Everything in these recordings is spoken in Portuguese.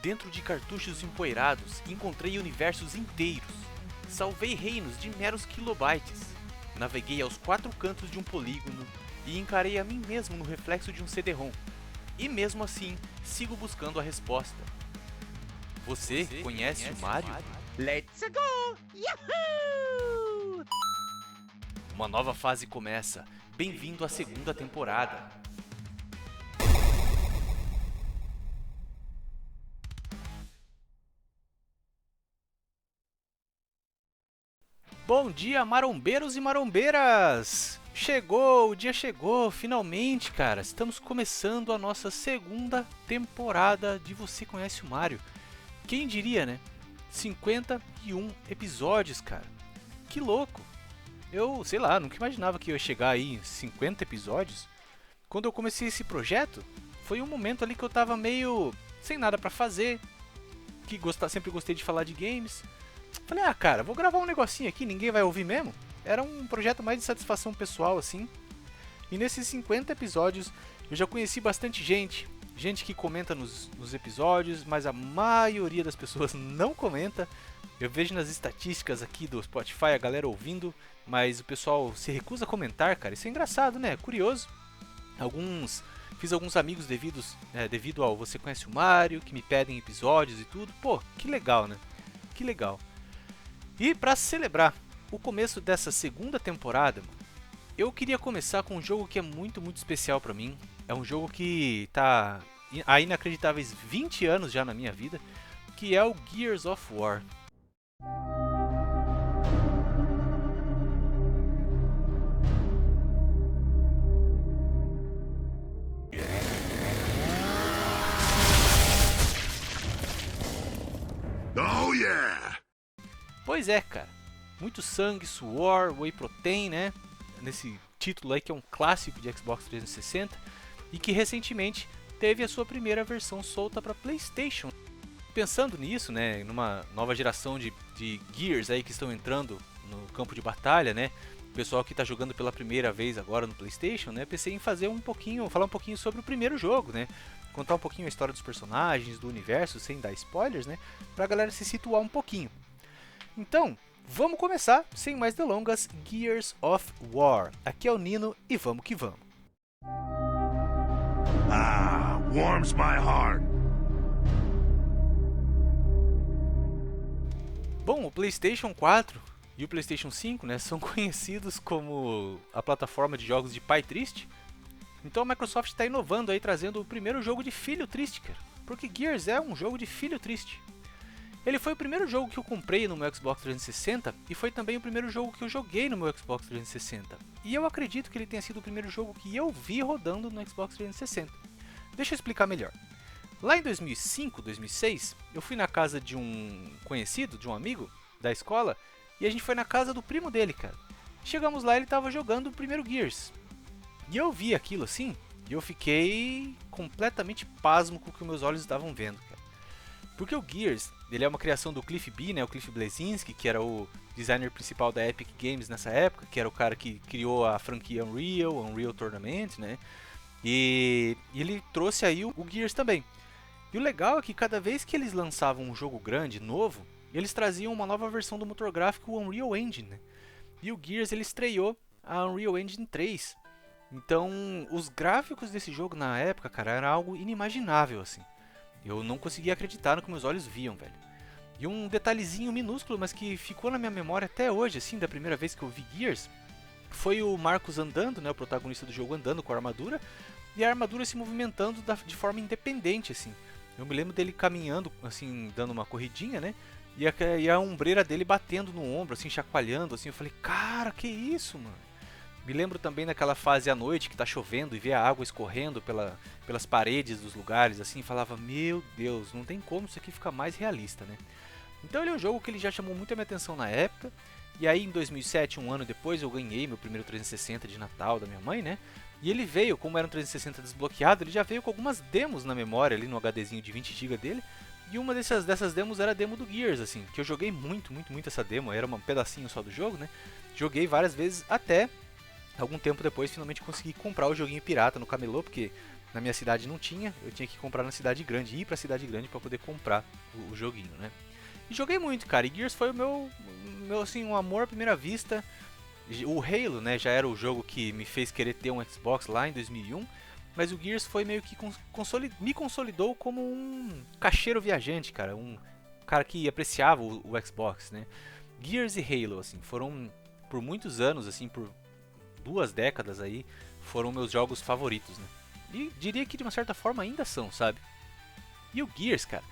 dentro de cartuchos empoeirados, encontrei universos inteiros. Salvei reinos de meros kilobytes. Naveguei aos 4 cantos de um polígono e encarei a mim mesmo no reflexo de um CD-ROM. E mesmo assim, sigo buscando a resposta. Você conhece o Mario? Let's go! Yahoo! Uma nova fase começa. Bem-vindo à segunda temporada. Bom dia, marombeiros e marombeiras! Chegou, o dia chegou, finalmente, cara. Estamos começando a nossa segunda temporada de Você Conhece o Mario. Quem diria, né? 51 episódios, cara. Que louco! Eu, sei lá, nunca imaginava que eu ia chegar aí em 50 episódios. Quando eu comecei esse projeto, foi um momento ali que eu tava meio sem nada pra fazer, que sempre gostei de falar de games. Falei, cara, vou gravar um negocinho aqui, ninguém vai ouvir mesmo. Era um projeto mais de satisfação pessoal, assim. E nesses 50 episódios, eu já conheci bastante gente. Gente que comenta nos episódios, mas a maioria das pessoas não comenta. Eu vejo nas estatísticas aqui do Spotify a galera ouvindo, mas o pessoal se recusa a comentar, cara. Isso é engraçado, né? Curioso. Fiz alguns amigos devido ao Você Conhece o Mario, que me pedem episódios e tudo. Pô, que legal, né? Que legal. E pra celebrar o começo dessa segunda temporada, eu queria começar com um jogo que é muito, muito especial pra mim. É um jogo que tá há inacreditáveis 20 anos já na minha vida, que é o Gears of War. Oh yeah! Pois é, cara. Muito sangue, suor, whey protein, né? Nesse título aí que é um clássico de Xbox 360 e que recentemente teve a sua primeira versão solta para PlayStation. Pensando nisso, né, numa nova geração de Gears aí que estão entrando no campo de batalha, né? O pessoal que está jogando pela primeira vez agora no PlayStation, né? Pensei em falar um pouquinho sobre o primeiro jogo, né? Contar um pouquinho a história dos personagens, do universo, sem dar spoilers, né? Pra galera se situar um pouquinho. Então, vamos começar, sem mais delongas, Gears of War. Aqui é o Nino e vamos que vamos. Ah, warms my heart. Bom, o PlayStation 4 e o PlayStation 5, né, são conhecidos como a plataforma de jogos de pai triste. Então a Microsoft está inovando aí, trazendo o primeiro jogo de filho triste, cara. Porque Gears é um jogo de filho triste. Ele foi o primeiro jogo que eu comprei no meu Xbox 360 e foi também o primeiro jogo que eu joguei no meu Xbox 360. E eu acredito que ele tenha sido o primeiro jogo que eu vi rodando no Xbox 360. Deixa eu explicar melhor. Lá em 2005, 2006, eu fui na casa de um conhecido, de um amigo da escola, e a gente foi na casa do primo dele, cara. Chegamos lá e ele estava jogando o primeiro Gears. E eu vi aquilo assim, e eu fiquei completamente pasmo com o que meus olhos estavam vendo, cara. Porque o Gears, ele é uma criação do Cliff B, né, o Cliff Bleszinski, que era o designer principal da Epic Games nessa época, que era o cara que criou a franquia Unreal Tournament, né? E ele trouxe aí o Gears também. E o legal é que cada vez que eles lançavam um jogo grande, novo, eles traziam uma nova versão do motor gráfico, o Unreal Engine, né? E o Gears ele estreou a Unreal Engine 3. Então, os gráficos desse jogo na época, cara, era algo inimaginável, assim. Eu não conseguia acreditar no que meus olhos viam, velho. E um detalhezinho minúsculo, mas que ficou na minha memória até hoje, assim, da primeira vez que eu vi Gears, foi o Marcus andando, né, o protagonista do jogo andando com a armadura, e a armadura se movimentando de forma independente, assim. Eu me lembro dele caminhando, assim, dando uma corridinha, né, e a ombreira dele batendo no ombro, assim, chacoalhando, assim. Eu falei, cara, que isso, mano? Me lembro também daquela fase à noite que tá chovendo e vê a água escorrendo pelas paredes dos lugares, assim, falava, meu Deus, não tem como isso aqui ficar mais realista, né? Então ele é um jogo que ele já chamou muito a minha atenção na época, e aí em 2007, um ano depois, eu ganhei meu primeiro 360 de Natal da minha mãe, né? E ele veio, como era um 360 desbloqueado, ele já veio com algumas demos na memória ali no HDzinho de 20 GB dele, e uma dessas demos era a demo do Gears, assim, que eu joguei muito essa demo, era um pedacinho só do jogo, né? Joguei várias vezes até algum tempo depois finalmente consegui comprar o joguinho pirata no camelô, porque na minha cidade não tinha, eu tinha que comprar na cidade grande, ir pra cidade grande para poder comprar o joguinho, né? E joguei muito, cara, e Gears foi o meu assim, um amor à primeira vista. O Halo, né, já era o jogo que me fez querer ter um Xbox lá em 2001, mas o Gears foi meio que me consolidou como um cacheiro viajante, cara, um cara que apreciava o Xbox, né? Gears e Halo, assim, foram por muitos anos, assim, por 2 décadas aí, foram meus jogos favoritos, né? E diria que de uma certa forma ainda são, sabe? E o Gears, cara,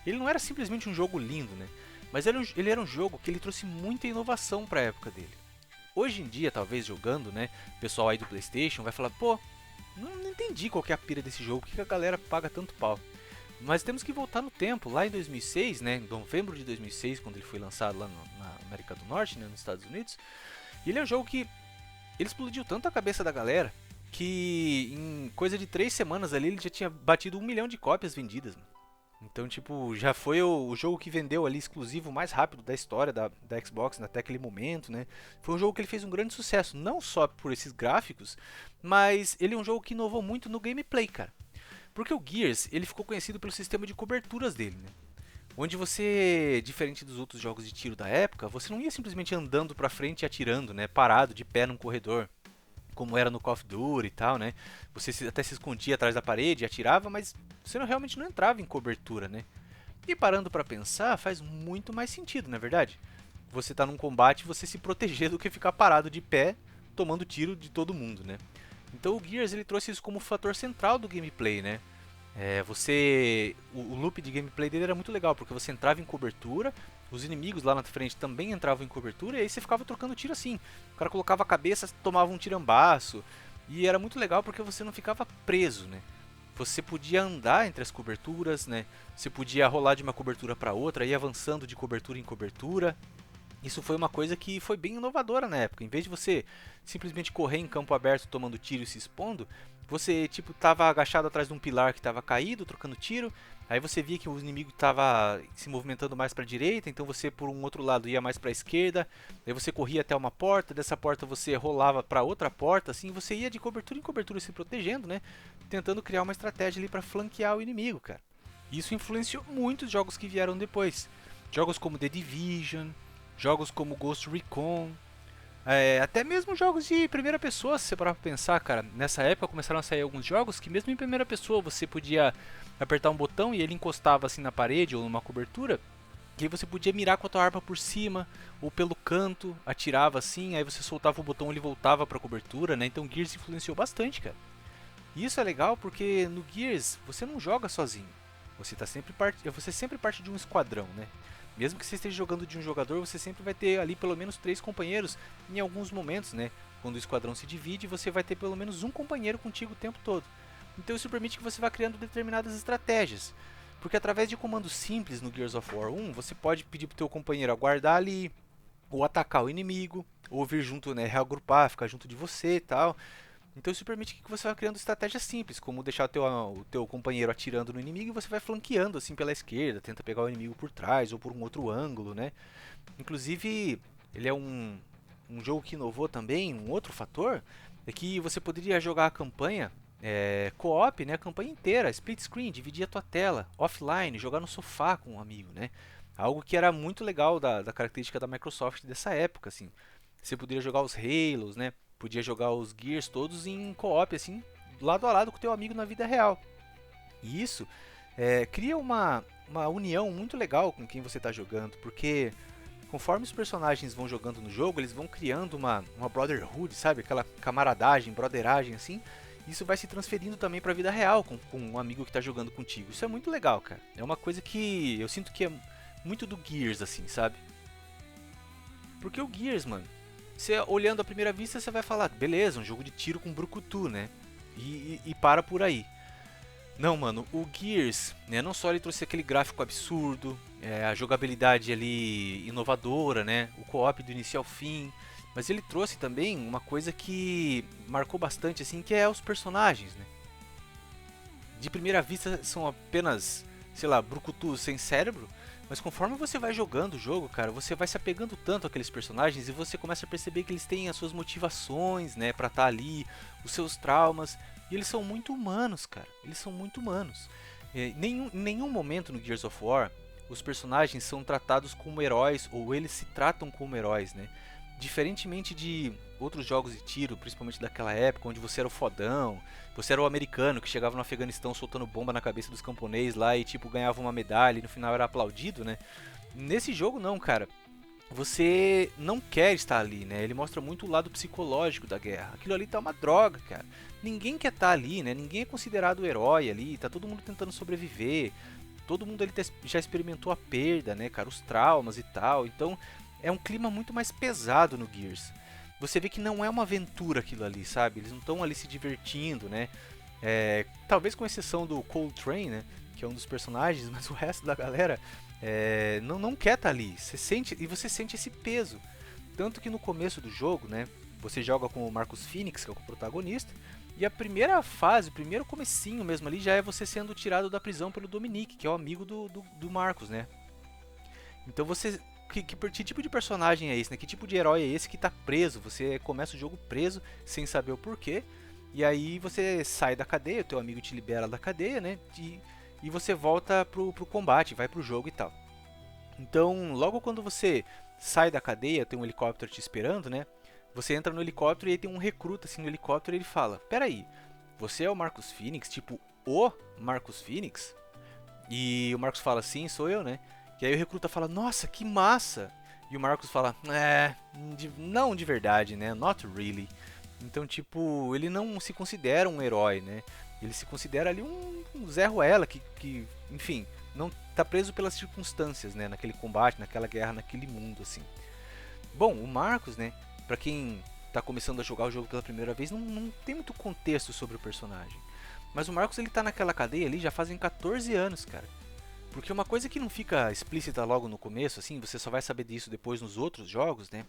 ele não era simplesmente um jogo lindo, né? Mas ele era um jogo que ele trouxe muita inovação para a época dele. Hoje em dia, talvez jogando, né, o pessoal aí do PlayStation vai falar, pô, não entendi qual que é a pira desse jogo, por que a galera paga tanto pau? Mas temos que voltar no tempo, lá em 2006, né, em novembro de 2006, quando ele foi lançado lá na América do Norte, né, nos Estados Unidos. E ele é um jogo que ele explodiu tanto a cabeça da galera que em coisa de 3 semanas ali ele já tinha batido 1 milhão de cópias vendidas, mano. Então, tipo, já foi o jogo que vendeu ali exclusivo mais rápido da história da Xbox até aquele momento, né? Foi um jogo que ele fez um grande sucesso, não só por esses gráficos, mas ele é um jogo que inovou muito no gameplay, cara. Porque o Gears, ele ficou conhecido pelo sistema de coberturas dele, né? Onde você, diferente dos outros jogos de tiro da época, você não ia simplesmente andando pra frente e atirando, né? Parado, de pé num corredor, como era no Call of Duty e tal, né? Você até se escondia atrás da parede e atirava, mas você realmente não entrava em cobertura, né? E parando pra pensar, faz muito mais sentido, não é verdade? Você tá num combate, você se proteger do que ficar parado de pé, tomando tiro de todo mundo, né? Então o Gears ele trouxe isso como fator central do gameplay, né? O loop de gameplay dele era muito legal, porque você entrava em cobertura, os inimigos lá na frente também entravam em cobertura, e aí você ficava trocando tiro assim. O cara colocava a cabeça, tomava um tirambaço, e era muito legal porque você não ficava preso, né? Você podia andar entre as coberturas, né? Você podia rolar de uma cobertura para outra, ir avançando de cobertura em cobertura. Isso foi uma coisa que foi bem inovadora na época. Em vez de você simplesmente correr em campo aberto tomando tiro e se expondo, você tipo tava agachado atrás de um pilar que estava caído, trocando tiro. Aí você via que o inimigo estava se movimentando mais para a direita, então você por um outro lado ia mais para a esquerda. Aí você corria até uma porta, dessa porta você rolava para outra porta, assim você ia de cobertura em cobertura se protegendo, né? Tentando criar uma estratégia ali para flanquear o inimigo, cara. Isso influenciou muitos jogos que vieram depois. Jogos como The Division, jogos como Ghost Recon, até mesmo jogos de primeira pessoa, se você parar pra pensar, cara. Nessa época começaram a sair alguns jogos que mesmo em primeira pessoa você podia apertar um botão e ele encostava assim na parede ou numa cobertura. E aí você podia mirar com a tua arma por cima ou pelo canto, atirava assim, aí você soltava o botão e ele voltava pra cobertura, né? Então Gears influenciou bastante, cara. E isso é legal porque no Gears você não joga sozinho. Você sempre parte de um esquadrão, né? Mesmo que você esteja jogando de um jogador, você sempre vai ter ali pelo menos 3 companheiros em alguns momentos, né? Quando o esquadrão se divide, você vai ter pelo menos um companheiro contigo o tempo todo. Então isso permite que você vá criando determinadas estratégias. Porque através de comandos simples no Gears of War 1, você pode pedir pro teu companheiro aguardar ali, ou atacar o inimigo, ou vir junto, né, reagrupar, ficar junto de você e tal. Então isso permite que você vá criando estratégias simples, como deixar o teu companheiro atirando no inimigo e você vai flanqueando assim pela esquerda, tenta pegar o inimigo por trás ou por um outro ângulo, né? Inclusive, ele é um jogo que inovou também, um outro fator, é que você poderia jogar a campanha co-op, né? A campanha inteira, split screen, dividir a tua tela, offline, jogar no sofá com um amigo, né? Algo que era muito legal da característica da Microsoft dessa época, assim. Você poderia jogar os Halos, né? Podia jogar os Gears todos em co-op, assim, lado a lado com o teu amigo na vida real. E isso cria uma união muito legal com quem você está jogando, porque conforme os personagens vão jogando no jogo, eles vão criando uma brotherhood, sabe? Aquela camaradagem, brotheragem, assim. Isso vai se transferindo também para a vida real com um amigo que está jogando contigo. Isso é muito legal, cara. É uma coisa que eu sinto que é muito do Gears, assim, sabe? Porque o Gears, mano, você olhando à primeira vista, você vai falar, beleza, um jogo de tiro com brucutu, né? E para por aí. Não, mano, o Gears, né, não só ele trouxe aquele gráfico absurdo, a jogabilidade ali inovadora, né? O co-op do início ao fim, mas ele trouxe também uma coisa que marcou bastante, assim, que é os personagens, né? De primeira vista são apenas, sei lá, brucutus sem cérebro, mas conforme você vai jogando o jogo, cara, você vai se apegando tanto àqueles personagens e você começa a perceber que eles têm as suas motivações, né, pra estar ali, os seus traumas. E eles são muito humanos, cara. Eles são muito humanos. Em nenhum momento no Gears of War os personagens são tratados como heróis ou eles se tratam como heróis, né? Diferentemente de outros jogos de tiro, principalmente daquela época, onde você era o fodão, você era o americano que chegava no Afeganistão soltando bomba na cabeça dos camponeses lá e tipo ganhava uma medalha e no final era aplaudido, né? Nesse jogo não, cara. Você não quer estar ali, né? Ele mostra muito o lado psicológico da guerra. Aquilo ali tá uma droga, cara. Ninguém quer estar ali, né? Ninguém é considerado herói ali, tá todo mundo tentando sobreviver. Todo mundo ali já experimentou a perda, né, cara? Os traumas e tal. Então, é um clima muito mais pesado no Gears. Você vê que não é uma aventura aquilo ali, sabe? Eles não estão ali se divertindo, né? Talvez com exceção do Coltrane, né? Que é um dos personagens, mas o resto da galera não quer estar ali. Você sente esse peso. Tanto que no começo do jogo, né? Você joga com o Marcus Phoenix, que é o protagonista. E a primeira fase, o primeiro comecinho mesmo ali, já é você sendo tirado da prisão pelo Dominique, que é o amigo do Marcus, né? Então você... Que tipo de personagem é esse, né? Que tipo de herói é esse que tá preso? Você começa o jogo preso, sem saber o porquê. E aí você sai da cadeia, o teu amigo te libera da cadeia, né? E você volta pro combate, vai pro jogo e tal. Então, logo quando você sai da cadeia, tem um helicóptero te esperando, né? Você entra no helicóptero e aí tem um recruta assim no helicóptero e ele fala: "Peraí, você é o Marcus Phoenix? Tipo, o Marcus Phoenix?" E o Marcus fala: "Sim, sou eu, né?" E aí o recruta fala: "Nossa, que massa!" E o Marcus fala: não de verdade, né? Not really." Então, tipo, ele não se considera um herói, né? Ele se considera ali um Zé Ruela que, enfim, não tá preso pelas circunstâncias, né? Naquele combate, naquela guerra, naquele mundo, assim. Bom, o Marcus, né? Pra quem tá começando a jogar o jogo pela primeira vez, não tem muito contexto sobre o personagem. Mas o Marcus, ele tá naquela cadeia ali já fazem 14 anos, cara. Porque uma coisa que não fica explícita logo no começo, assim, você só vai saber disso depois nos outros jogos, né?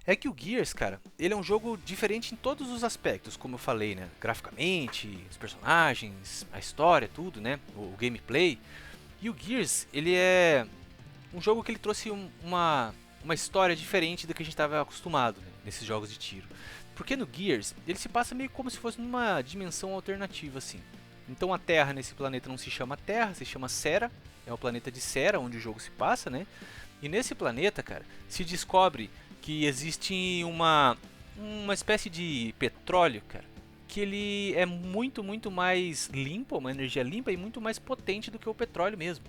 É que o Gears, cara, ele é um jogo diferente em todos os aspectos, como eu falei, né? Graficamente, os personagens, a história, tudo, né? O gameplay. E o Gears, ele é um jogo que ele trouxe uma história diferente do que a gente estava acostumado, né, nesses jogos de tiro. Porque no Gears, ele se passa meio como se fosse numa dimensão alternativa, assim. Então a Terra nesse planeta não se chama Terra, se chama Sera. É o planeta de Sera, onde o jogo se passa, né? E nesse planeta, cara, se descobre que existe uma espécie de petróleo, cara, que ele é muito, muito mais limpo, uma energia limpa e muito mais potente do que o petróleo mesmo.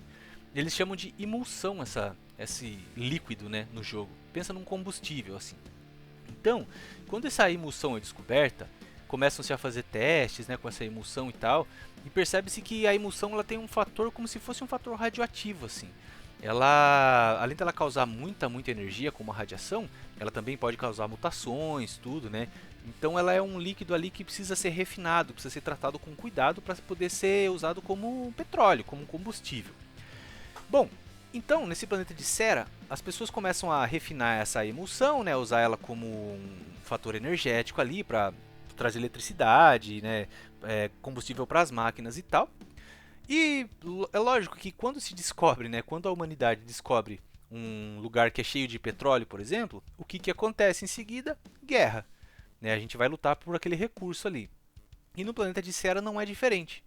Eles chamam de emulsão esse líquido, né, no jogo. Pensa num combustível, assim. Então, quando essa emulsão é descoberta, começam-se a fazer testes, né, com essa emulsão e tal, e percebe-se que a emulsão ela tem um fator como se fosse um fator radioativo, assim. Ela, além dela causar muita energia, como a radiação, ela também pode causar mutações, tudo, né? Então ela é um líquido ali que precisa ser refinado, precisa ser tratado com cuidado para poder ser usado como petróleo, como combustível. Bom, então nesse planeta de Sera, as pessoas começam a refinar essa emulsão, né? Usar ela como um fator energético ali para trazer eletricidade, né? Combustível para as máquinas e tal. E é lógico que quando se descobre, né, quando a humanidade descobre um lugar que é cheio de petróleo, por exemplo, o que acontece em seguida? Guerra. Né? A gente vai lutar por aquele recurso ali. E no planeta de Sera não é diferente.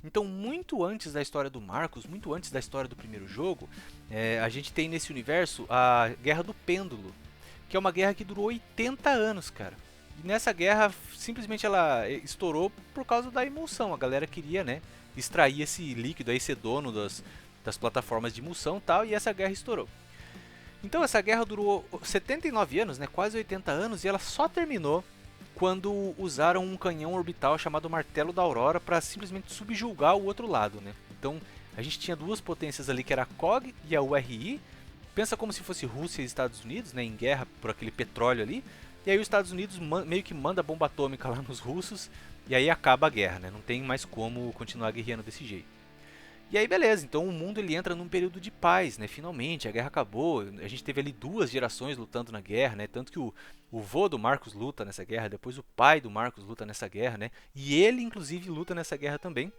Então, muito antes da história do Marcus, muito antes da história do primeiro jogo, a gente tem nesse universo a Guerra do Pêndulo, que é uma guerra que durou 80 anos, cara. E nessa guerra, simplesmente ela estourou por causa da emulsão. A galera queria, né, extrair esse líquido aí, ser dono das plataformas de emulsão e tal, e essa guerra estourou. Então essa guerra durou 79 anos, né, quase 80 anos, e ela só terminou quando usaram um canhão orbital chamado Martelo da Aurora para simplesmente subjugar o outro lado, né? Então a gente tinha duas potências ali que era a COG e a URI. Pensa como se fosse Rússia e Estados Unidos, né, em guerra por aquele petróleo ali. E aí os Estados Unidos meio que manda bomba atômica lá nos russos e aí acaba a guerra, né? Não tem mais como continuar guerreando desse jeito. E aí beleza, então o mundo ele entra num período de paz, né? Finalmente, a guerra acabou, a gente teve ali duas gerações lutando na guerra, né? Tanto que o vô do Marcus luta nessa guerra, depois o pai do Marcus luta nessa guerra, né? E ele inclusive luta nessa guerra também.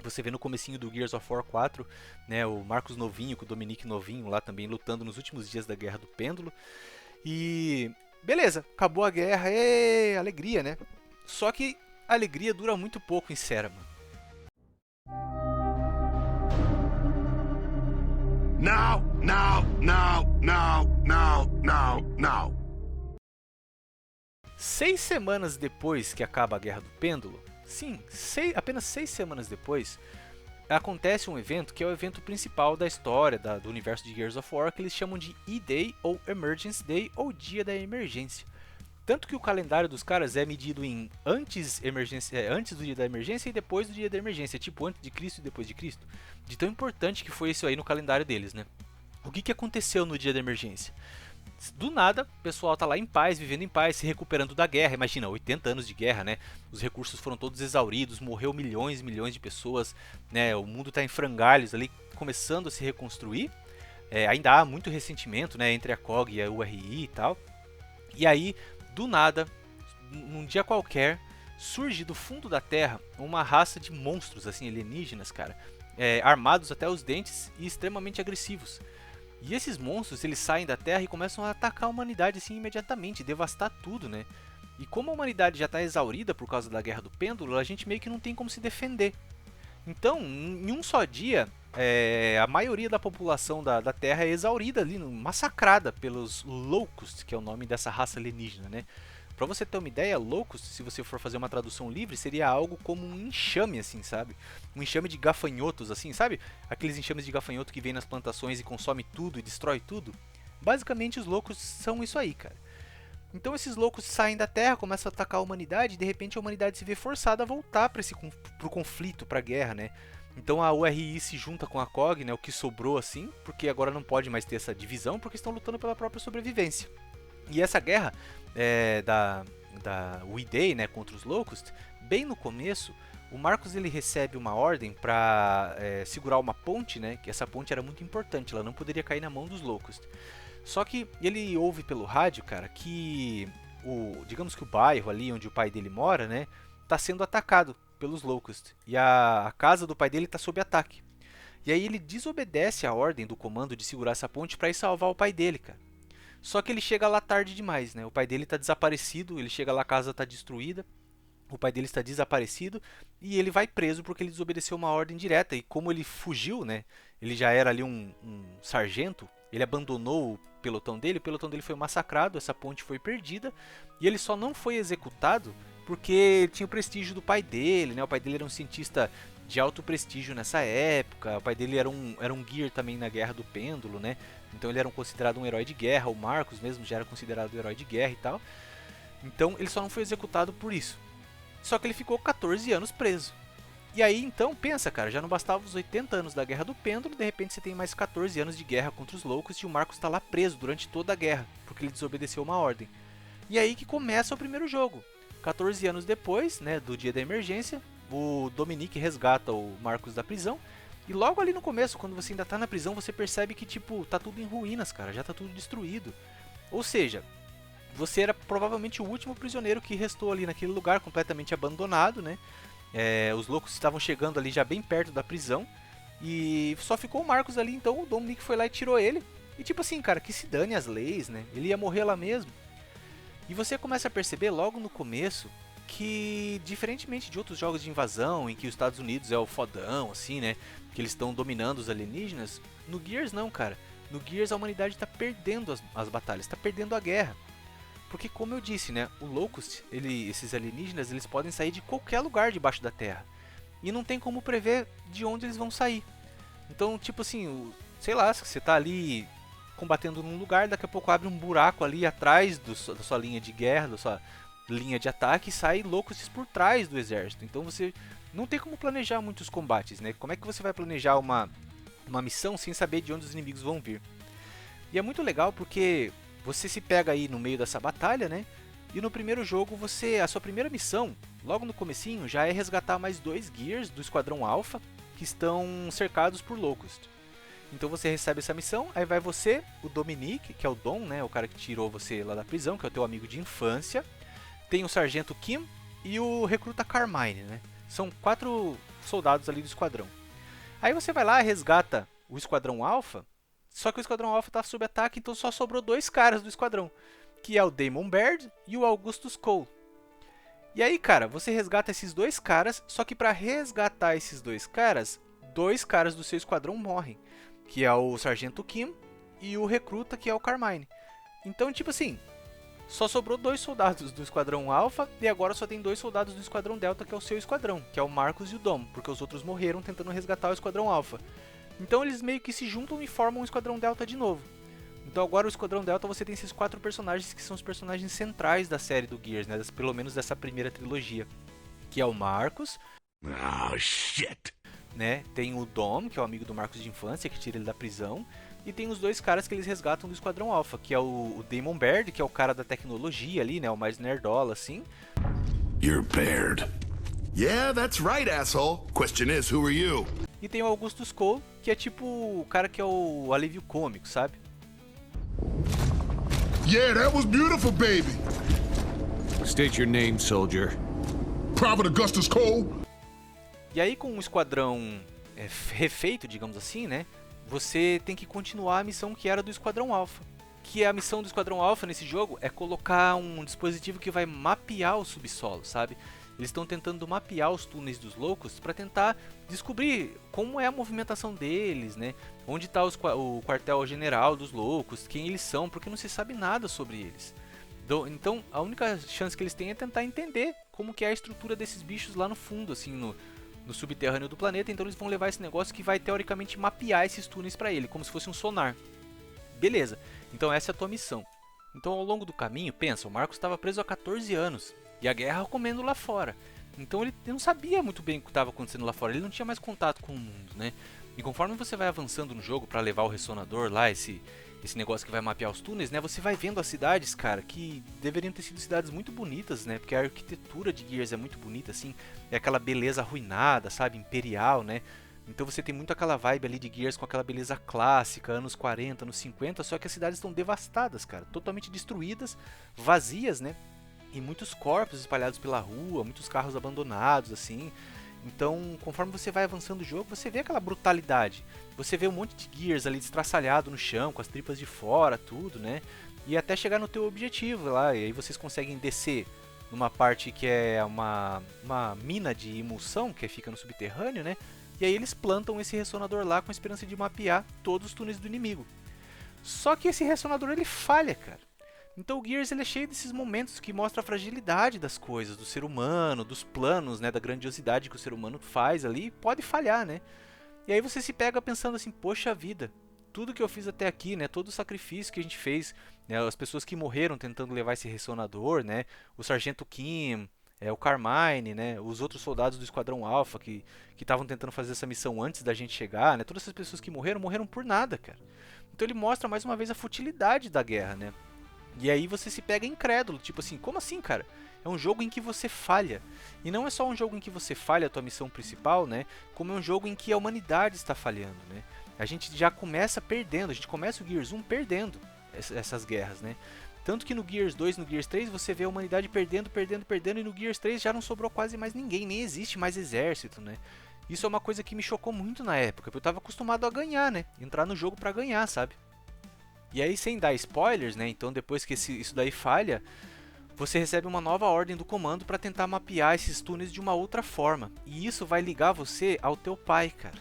Você vê no comecinho do Gears of War 4, né, o Marcus novinho com o Dominique novinho lá também lutando nos últimos dias da Guerra do Pêndulo. E beleza, acabou a guerra, alegria, né? Só que a alegria dura muito pouco em Serra, mano. Now, now, now, now, now, now, now. 6 semanas depois que acaba a Guerra do Pêndulo, sim, apenas 6 semanas depois, acontece um evento que é o evento principal da história do universo de Gears of War, que eles chamam de E-Day ou Emergence Day ou Dia da Emergência. Tanto que o calendário dos caras é medido em antes do dia da emergência e depois do dia da emergência, tipo antes de Cristo e depois de Cristo. De tão importante que foi isso aí no calendário deles, né? O que aconteceu no dia da emergência? Do nada, o pessoal tá lá em paz, vivendo em paz, se recuperando da guerra. Imagina, 80 anos de guerra, né? Os recursos foram todos exauridos, morreu milhões e milhões de pessoas, né? O mundo tá em frangalhos ali, começando a se reconstruir. Ainda há muito ressentimento, né? Entre a COG e a URI e tal. E aí, do nada, num dia qualquer, surge do fundo da Terra uma raça de monstros, assim, alienígenas, cara. Armados até os dentes e extremamente agressivos. E esses monstros, eles saem da Terra e começam a atacar a humanidade assim imediatamente, devastar tudo, né? E como a humanidade já está exaurida por causa da Guerra do Pêndulo, a gente meio que não tem como se defender. Então, em um só dia, a maioria da população da Terra é exaurida ali, massacrada pelos Locusts, que é o nome dessa raça alienígena, né? Pra você ter uma ideia, Locust, se você for fazer uma tradução livre, seria algo como um enxame, assim, sabe? Um enxame de gafanhotos, assim, sabe? Aqueles enxames de gafanhoto que vem nas plantações e consome tudo e destrói tudo. Basicamente, os Locusts são isso aí, cara. Então esses loucos saem da Terra, começam a atacar a humanidade e de repente a humanidade se vê forçada a voltar pro conflito, pra guerra, né? Então a URI se junta com a COG, né, o que sobrou assim, porque agora não pode mais ter essa divisão, porque estão lutando pela própria sobrevivência. E essa guerra da E-Day, né, contra os Locusts, bem no começo, o Marcus ele recebe uma ordem para segurar uma ponte, né, que essa ponte era muito importante, ela não poderia cair na mão dos Locusts. Só que ele ouve pelo rádio, cara, que digamos que o bairro ali onde o pai dele mora, né, tá sendo atacado pelos Locusts. E a casa do pai dele tá sob ataque. E aí ele desobedece a ordem do comando de segurar essa ponte para ir salvar o pai dele, cara. Só que ele chega lá tarde demais, né? O pai dele tá desaparecido, ele chega lá, a casa tá destruída. O pai dele está desaparecido e ele vai preso porque ele desobedeceu uma ordem direta. E como ele fugiu, né? Ele já era ali um sargento. Ele abandonou o pelotão dele foi massacrado, essa ponte foi perdida. E ele só não foi executado porque ele tinha o prestígio do pai dele, né? O pai dele era um cientista de alto prestígio nessa época. O pai dele era um Gear também na Guerra do Pêndulo, né? Então ele era considerado um herói de guerra. O Marcus mesmo já era considerado um herói de guerra e tal. Então ele só não foi executado por isso. Só que ele ficou 14 anos preso. E aí então, pensa, cara, já não bastava os 80 anos da Guerra do Pêndulo, de repente você tem mais 14 anos de guerra contra os Loucos e o Marcus está lá preso durante toda a guerra, porque ele desobedeceu uma ordem. E aí que começa o primeiro jogo. 14 anos depois, né, do dia da emergência, o Dominique resgata o Marcus da prisão. E logo ali no começo, quando você ainda tá na prisão, você percebe que, tipo, tá tudo em ruínas, cara, já tá tudo destruído. Ou seja, você era provavelmente o último prisioneiro que restou ali naquele lugar completamente abandonado, né? Os loucos estavam chegando ali já bem perto da prisão. E só ficou o Marcus ali, então o Dominic foi lá e tirou ele. E tipo assim, cara, que se dane as leis, né? Ele ia morrer lá mesmo. E você começa a perceber logo no começo que, diferentemente de outros jogos de invasão, em que os Estados Unidos é o fodão, assim, né? Que eles estão dominando os alienígenas. No Gears não, cara. No Gears a humanidade está perdendo as batalhas, está perdendo a guerra. Porque como eu disse, né, o Locust, esses alienígenas, eles podem sair de qualquer lugar debaixo da Terra. E não tem como prever de onde eles vão sair. Então, tipo assim, sei lá, se você tá ali combatendo num lugar, daqui a pouco abre um buraco ali atrás da sua linha de guerra, da sua linha de ataque, e sai Locusts por trás do exército. Então você não tem como planejar muitos combates, né? Como é que você vai planejar uma missão sem saber de onde os inimigos vão vir? E é muito legal porque você se pega aí no meio dessa batalha, né? E no primeiro jogo, a sua primeira missão, logo no comecinho, já é resgatar mais 2 Gears do Esquadrão Alpha que estão cercados por Locust. Então você recebe essa missão, aí vai você, o Dominique, que é o Dom, né? O cara que tirou você lá da prisão, que é o teu amigo de infância. Tem o Sargento Kim e o Recruta Carmine, né? São 4 soldados ali do esquadrão. Aí você vai lá, resgata o Esquadrão Alpha. Só que o Esquadrão Alpha tá sob ataque, então só sobrou 2 caras do esquadrão, que é o Damon Baird e o Augustus Cole. E aí, cara, você resgata esses 2 caras, só que pra resgatar esses 2 caras, 2 caras do seu esquadrão morrem, que é o Sargento Kim e o recruta, que é o Carmine. Então, tipo assim, só sobrou 2 soldados do esquadrão Alpha e agora só tem 2 soldados do esquadrão Delta, que é o seu esquadrão, que é o Marcus e o Dom, porque os outros morreram tentando resgatar o esquadrão Alpha. Então eles meio que se juntam e formam um esquadrão Delta de novo. Então agora o Esquadrão Delta você tem esses 4 personagens que são os personagens centrais da série do Gears, né? Pelo menos dessa primeira trilogia. Que é o Marcus. Oh, shit. Né? Tem o Dom, que é o amigo do Marcus de infância, que tira ele da prisão. E tem os 2 caras que eles resgatam do Esquadrão Alpha, que é o Damon Baird, que é o cara da tecnologia ali, né? O mais nerdola, assim. You're Baird. Yeah, that's right, asshole. Question is, who are you? E tem o Augustus Cole, que é tipo o cara que é o alívio cômico, sabe? Yeah, that was beautiful, baby. State your name, soldier. Private Augustus Cole. E aí com o esquadrão refeito, digamos assim, né? Você tem que continuar a missão que era do Esquadrão Alpha. Que a missão do Esquadrão Alpha nesse jogo é colocar um dispositivo que vai mapear o subsolo, sabe? Eles estão tentando mapear os túneis dos loucos para tentar descobrir como é a movimentação deles, né? Onde está o quartel-general dos loucos, quem eles são, porque não se sabe nada sobre eles. Então, a única chance que eles têm é tentar entender como que é a estrutura desses bichos lá no fundo, assim, no subterrâneo do planeta. Então eles vão levar esse negócio que vai teoricamente mapear esses túneis para ele, como se fosse um sonar. Beleza, então essa é a tua missão. Então ao longo do caminho, pensa, o Marcus estava preso há 14 anos. E a guerra comendo lá fora. Então ele não sabia muito bem o que estava acontecendo lá fora. Ele não tinha mais contato com o mundo, né? E conforme você vai avançando no jogo para levar o ressonador lá, esse negócio que vai mapear os túneis, né? Você vai vendo as cidades, cara, que deveriam ter sido cidades muito bonitas, né? Porque a arquitetura de Gears é muito bonita, assim. É aquela beleza arruinada, sabe? Imperial, né? Então você tem muito aquela vibe ali de Gears com aquela beleza clássica, anos 40, anos 50. Só que as cidades estão devastadas, cara. Totalmente destruídas, vazias, né? E muitos corpos espalhados pela rua, muitos carros abandonados, assim. Então, conforme você vai avançando o jogo, você vê aquela brutalidade. Você vê um monte de Gears ali destraçalhado no chão, com as tripas de fora, tudo, né? E até chegar no teu objetivo lá, e aí vocês conseguem descer numa parte que é uma mina de emulsão, que fica no subterrâneo, né? E aí eles plantam esse ressonador lá com a esperança de mapear todos os túneis do inimigo. Só que esse ressonador ele falha, cara. Então o Gears ele é cheio desses momentos que mostra a fragilidade das coisas, do ser humano, dos planos, né, da grandiosidade que o ser humano faz ali, pode falhar, né? E aí você se pega pensando assim, poxa vida, tudo que eu fiz até aqui, né, todo o sacrifício que a gente fez, né, as pessoas que morreram tentando levar esse ressonador, né, o Sargento Kim, o Carmine, né, os outros soldados do Esquadrão Alpha que estavam tentando fazer essa missão antes da gente chegar, né, todas essas pessoas que morreram por nada, cara. Então ele mostra mais uma vez a futilidade da guerra, né? E aí você se pega incrédulo, tipo assim, como assim, cara? É um jogo em que você falha. E não é só um jogo em que você falha a tua missão principal, né? Como é um jogo em que a humanidade está falhando, né? A gente já começa perdendo, a gente começa o Gears 1 perdendo essas guerras, né? Tanto que no Gears 2 e no Gears 3 você vê a humanidade perdendo, e no Gears 3 já não sobrou quase mais ninguém, nem existe mais exército, né? Isso é uma coisa que me chocou muito na época, porque eu estava acostumado a ganhar, né? Entrar no jogo para ganhar, sabe? E aí, sem dar spoilers, né? Então, depois que isso daí falha, você recebe uma nova ordem do comando para tentar mapear esses túneis de uma outra forma. E isso vai ligar você ao teu pai, cara.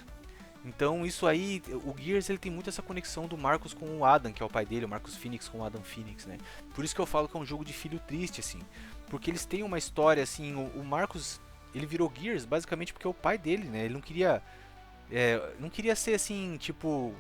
Então, isso aí, o Gears ele tem muito essa conexão do Marcus com o Adam, que é o pai dele, o Marcus Phoenix com o Adam Phoenix, né? Por isso que eu falo que é um jogo de filho triste, assim. Porque eles têm uma história, assim, o Marcus, ele virou Gears basicamente porque é o pai dele, né? Ele não queria ser, assim, tipo...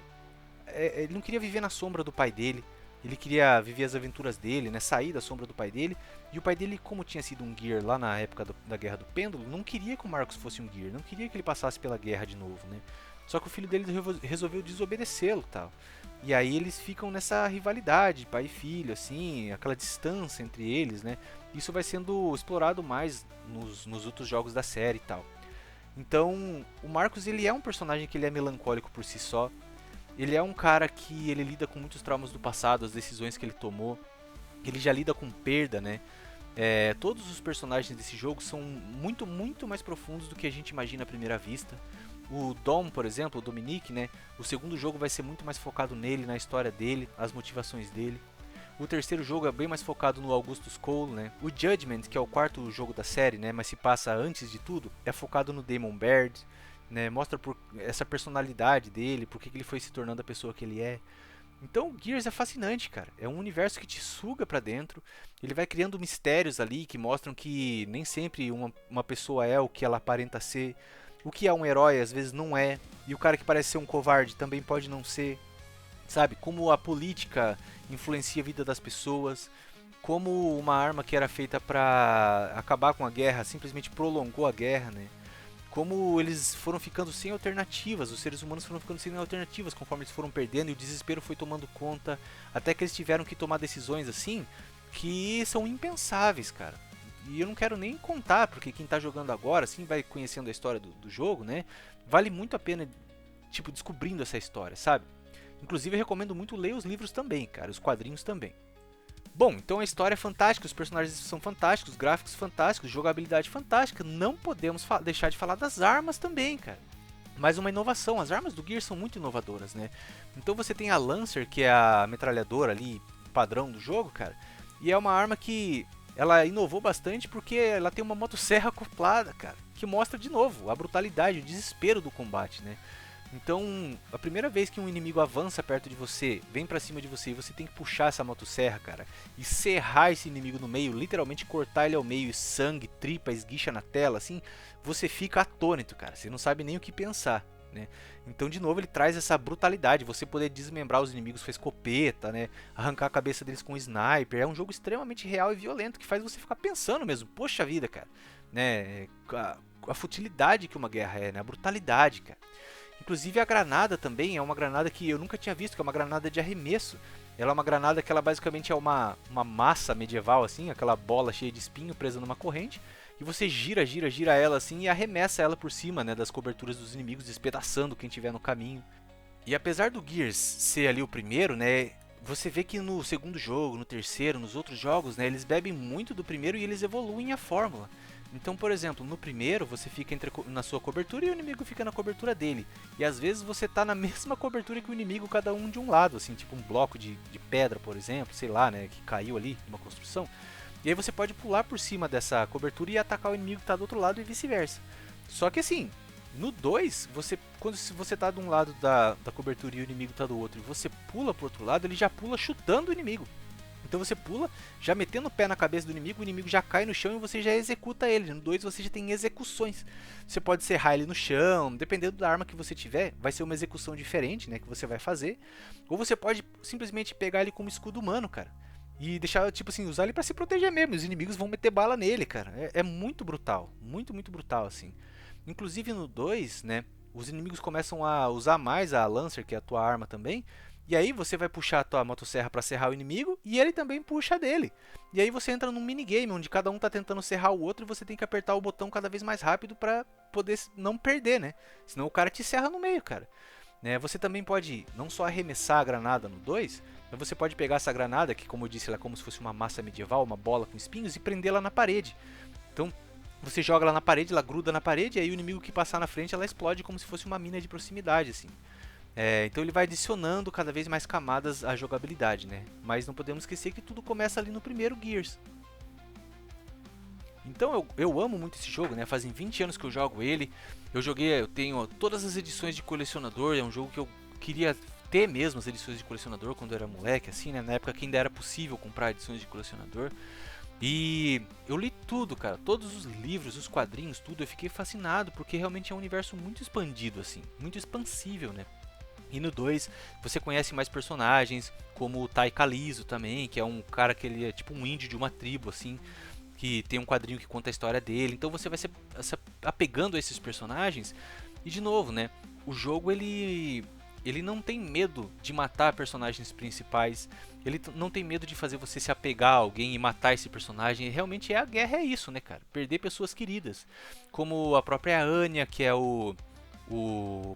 ele não queria viver na sombra do pai dele, ele queria viver as aventuras dele, né, sair da sombra do pai dele, e o pai dele, como tinha sido um Gear lá na época da Guerra do Pêndulo, não queria que o Marcus fosse um Gear, não queria que ele passasse pela guerra de novo, né, só que o filho dele resolveu desobedecê-lo, tal, e aí eles ficam nessa rivalidade, pai e filho, assim, aquela distância entre eles, né, isso vai sendo explorado mais nos outros jogos da série e tal. Então, o Marcus ele é um personagem que ele é melancólico por si só. Ele é um cara que ele lida com muitos traumas do passado, as decisões que ele tomou. Ele já lida com perda, né? Todos os personagens desse jogo são muito, muito mais profundos do que a gente imagina à primeira vista. O Dom, por exemplo, o Dominique, né? O segundo jogo vai ser muito mais focado nele, na história dele, as motivações dele. O terceiro jogo é bem mais focado no Augustus Cole, né? O Judgment, que é o quarto jogo da série, né, mas se passa antes de tudo, é focado no Damon Baird, né? Mostra essa personalidade dele, por que ele foi se tornando a pessoa que ele é. Então, Gears é fascinante, cara. É um universo que te suga pra dentro. Ele vai criando mistérios ali que mostram que nem sempre uma pessoa é o que ela aparenta ser. O que é um herói às vezes não é. E o cara que parece ser um covarde também pode não ser. Sabe? Como a política influencia a vida das pessoas. Como uma arma que era feita pra acabar com a guerra simplesmente prolongou a guerra, né? Como eles foram ficando sem alternativas, os seres humanos foram ficando sem alternativas conforme eles foram perdendo e o desespero foi tomando conta, até que eles tiveram que tomar decisões assim que são impensáveis, cara. E eu não quero nem contar, porque quem tá jogando agora, assim, vai conhecendo a história do jogo, né? Vale muito a pena, tipo, descobrindo essa história, sabe? Inclusive eu recomendo muito ler os livros também, cara, os quadrinhos também. Bom, então a história é fantástica, os personagens são fantásticos, os gráficos fantásticos, jogabilidade fantástica. Não podemos deixar de falar das armas também, cara. Mais uma inovação, as armas do Gears são muito inovadoras, né? Então você tem a Lancer, que é a metralhadora ali, padrão do jogo, cara. E é uma arma que ela inovou bastante porque ela tem uma motosserra acoplada, cara. Que mostra de novo a brutalidade, o desespero do combate, né? Então, a primeira vez que um inimigo avança perto de você, vem pra cima de você e você tem que puxar essa motosserra, cara, e serrar esse inimigo no meio, literalmente cortar ele ao meio, e sangue, tripa, esguicha na tela, assim, você fica atônito, cara, você não sabe nem o que pensar, né? Então, de novo, ele traz essa brutalidade, você poder desmembrar os inimigos com a escopeta, né? Arrancar a cabeça deles com um sniper, é um jogo extremamente real e violento, que faz você ficar pensando mesmo, poxa vida, cara, né? A futilidade que uma guerra é, né? A brutalidade, cara. Inclusive a granada também é uma granada que eu nunca tinha visto, que é uma granada de arremesso. Ela é uma granada que ela basicamente é uma massa medieval, assim, aquela bola cheia de espinho presa numa corrente. E você gira ela assim e arremessa ela por cima, né, das coberturas dos inimigos, despedaçando quem tiver no caminho. E apesar do Gears ser ali o primeiro, né, você vê que no segundo jogo, no terceiro, nos outros jogos, né, eles bebem muito do primeiro e eles evoluem a fórmula. Então, por exemplo, no primeiro você fica na sua cobertura e o inimigo fica na cobertura dele. E às vezes você tá na mesma cobertura que o inimigo, cada um de um lado, assim, tipo um bloco de pedra, por exemplo, sei lá, né, que caiu ali, uma construção. E aí você pode pular por cima dessa cobertura e atacar o inimigo que tá do outro lado e vice-versa. Só que assim, no 2, quando você tá de um lado da cobertura e o inimigo tá do outro, e você pula pro outro lado, ele já pula chutando o inimigo. Então você pula, já metendo o pé na cabeça do inimigo, o inimigo já cai no chão e você já executa ele. No 2 você já tem execuções. Você pode serrar ele no chão, dependendo da arma que você tiver, vai ser uma execução diferente, né, que você vai fazer. Ou você pode simplesmente pegar ele como escudo humano, cara. E deixar, tipo assim, usar ele pra se proteger mesmo. Os inimigos vão meter bala nele, cara. É muito brutal. Muito brutal, assim. Inclusive no 2, né, os inimigos começam a usar mais a Lancer, que é a tua arma também. E aí você vai puxar a tua motosserra para serrar o inimigo e ele também puxa dele. E aí você entra num minigame onde cada um tá tentando serrar o outro e você tem que apertar o botão cada vez mais rápido para poder não perder, né? Senão o cara te serra no meio, cara. Né? Você também pode não só arremessar a granada no 2, mas você pode pegar essa granada, que como eu disse, ela é como se fosse uma massa medieval, uma bola com espinhos, e prendê-la na parede. Então você joga ela na parede, ela gruda na parede, e aí o inimigo que passar na frente ela explode como se fosse uma mina de proximidade, assim. Então ele vai adicionando cada vez mais camadas à jogabilidade, né? Mas não podemos esquecer que tudo começa ali no primeiro Gears. Então eu amo muito esse jogo, né? Fazem 20 anos que eu jogo ele. Eu tenho todas as edições de colecionador. É um jogo que eu queria ter mesmo as edições de colecionador quando eu era moleque, assim, né? Na época que ainda era possível comprar edições de colecionador. E eu li tudo, cara, todos os livros, os quadrinhos, tudo. Eu fiquei fascinado porque realmente é um universo muito expandido, assim, muito expansível, né? E no 2 você conhece mais personagens, como o Tai Kalizo também, que é um cara que ele é tipo um índio de uma tribo, assim, que tem um quadrinho que conta a história dele. Então você vai se apegando a esses personagens. E de novo, né, o jogo ele não tem medo de matar personagens principais. Ele não tem medo de fazer você se apegar a alguém e matar esse personagem. Realmente a guerra é isso, né, cara? Perder pessoas queridas. Como a própria Anya, que é o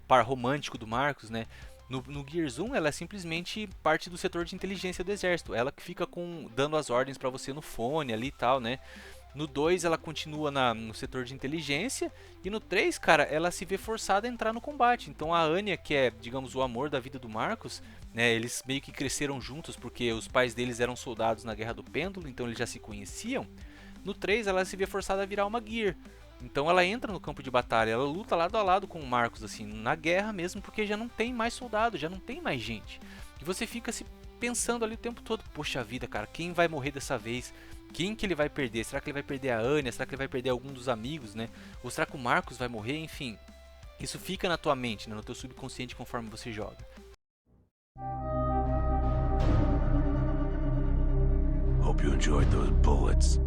par romântico do Marcus, né? No Gears 1, ela é simplesmente parte do setor de inteligência do exército. Ela que fica dando as ordens pra você no fone ali e tal, né? No 2 ela continua no setor de inteligência. E no 3, cara, ela se vê forçada a entrar no combate. Então a Anya, que é, digamos, o amor da vida do Marcus, né, eles meio que cresceram juntos porque os pais deles eram soldados na Guerra do Pêndulo, então eles já se conheciam. No 3 ela se vê forçada a virar uma Gear. Então ela entra no campo de batalha, ela luta lado a lado com o Marcus, assim, na guerra mesmo, porque já não tem mais soldado, já não tem mais gente. E você fica se pensando ali o tempo todo, poxa vida, cara, quem vai morrer dessa vez? Quem que ele vai perder? Será que ele vai perder a Anya? Será que ele vai perder algum dos amigos, né? Ou será que o Marcus vai morrer? Enfim, isso fica na tua mente, né? No teu subconsciente conforme você joga. Hope you enjoyed those bullets.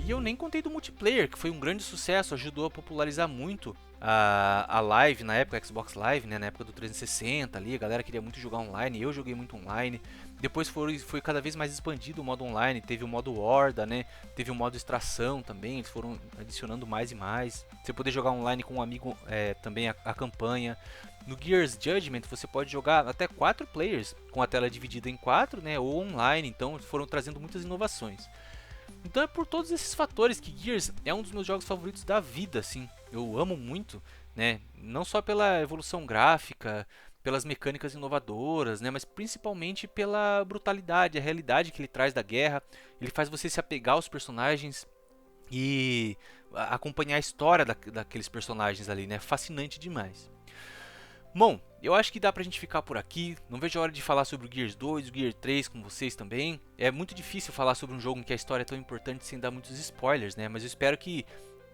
E eu nem contei do multiplayer, que foi um grande sucesso, ajudou a popularizar muito a Live na época, Xbox Live, né, na época do 360 ali, a galera queria muito jogar online, eu joguei muito online. Depois foi cada vez mais expandido o modo online, teve o modo Horda, né, teve o modo Extração também, eles foram adicionando mais e mais. Você poder jogar online com um amigo também a campanha. No Gears Judgment você pode jogar até 4 players, com a tela dividida em 4, né, ou online, então foram trazendo muitas inovações. Então é por todos esses fatores que Gears é um dos meus jogos favoritos da vida, assim. Eu amo muito, né? Não só pela evolução gráfica, pelas mecânicas inovadoras, né? Mas principalmente pela brutalidade, a realidade que ele traz da guerra. Ele faz você se apegar aos personagens e acompanhar a história daqueles personagens ali, né? Fascinante demais. Bom, eu acho que dá pra gente ficar por aqui. Não vejo a hora de falar sobre o Gears 2, o Gears 3 com vocês também. É muito difícil falar sobre um jogo em que a história é tão importante sem dar muitos spoilers, né? Mas eu espero que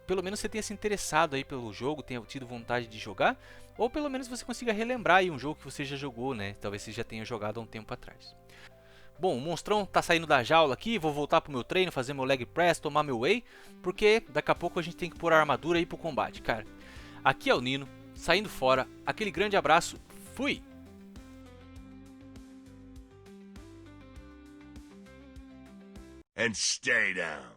pelo menos você tenha se interessado aí pelo jogo, tenha tido vontade de jogar, ou pelo menos você consiga relembrar aí um jogo que você já jogou, né? Talvez você já tenha jogado há um tempo atrás. Bom, o monstrão tá saindo da jaula aqui, vou voltar pro meu treino, fazer meu leg press, tomar meu whey, porque daqui a pouco a gente tem que pôr a armadura aí pro combate, cara. Aqui é o Nino, saindo fora, aquele grande abraço, fui! And stay down.